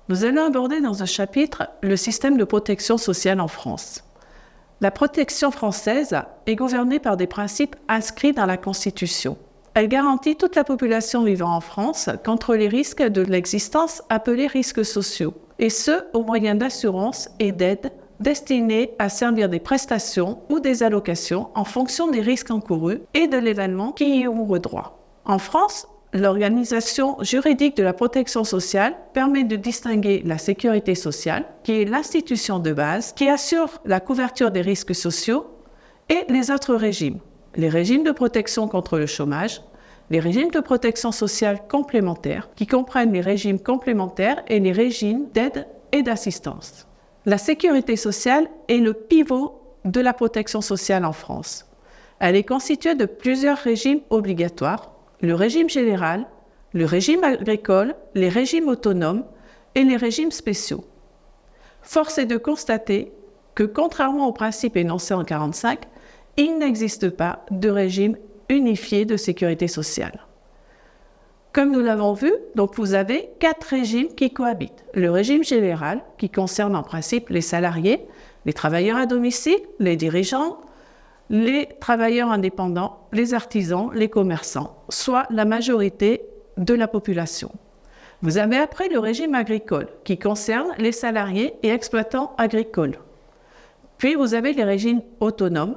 Nous allons aborder dans un chapitre le système de protection sociale en France. La protection française est gouvernée par des principes inscrits dans la Constitution. Elle garantit toute la population vivant en France contre les risques de l'existence appelés risques sociaux, et ce, au moyen d'assurances et d'aides destinées à servir des prestations ou des allocations en fonction des risques encourus et de l'événement qui y ouvre droit. En France, l'organisation juridique de la protection sociale permet de distinguer la sécurité sociale, qui est l'institution de base, qui assure la couverture des risques sociaux, et les autres régimes. Les régimes de protection contre le chômage, les régimes de protection sociale complémentaires, qui comprennent les régimes complémentaires et les régimes d'aide et d'assistance. La sécurité sociale est le pivot de la protection sociale en France. Elle est constituée de plusieurs régimes obligatoires, le régime général, le régime agricole, les régimes autonomes et les régimes spéciaux. Force est de constater que, contrairement aux principes énoncés en 1945, il n'existe pas de régime unifié de sécurité sociale. Comme nous l'avons vu, donc vous avez 4 régimes qui cohabitent. Le régime général, qui concerne en principe les salariés, les travailleurs à domicile, les dirigeants, les travailleurs indépendants, les artisans, les commerçants, soit la majorité de la population. Vous avez après le régime agricole, qui concerne les salariés et exploitants agricoles. Puis vous avez les régimes autonomes.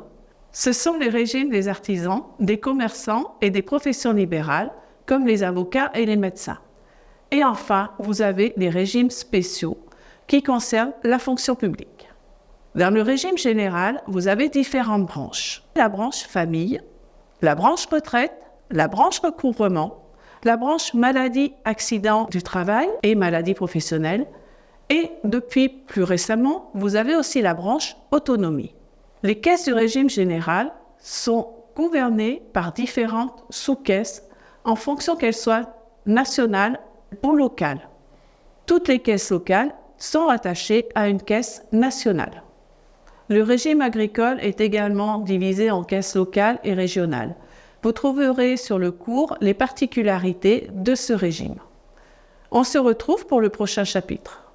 Ce sont les régimes des artisans, des commerçants et des professions libérales, comme les avocats et les médecins. Et enfin, vous avez les régimes spéciaux, qui concernent la fonction publique. Dans le régime général, vous avez différentes branches. La branche famille, la branche retraite, la branche recouvrement, la branche maladie, accident du travail et maladie professionnelle. Et depuis plus récemment, vous avez aussi la branche autonomie. Les caisses du régime général sont gouvernées par différentes sous-caisses en fonction qu'elles soient nationales ou locales. Toutes les caisses locales sont rattachées à une caisse nationale. Le régime agricole est également divisé en caisses locales et régionales. Vous trouverez sur le cours les particularités de ce régime. On se retrouve pour le prochain chapitre.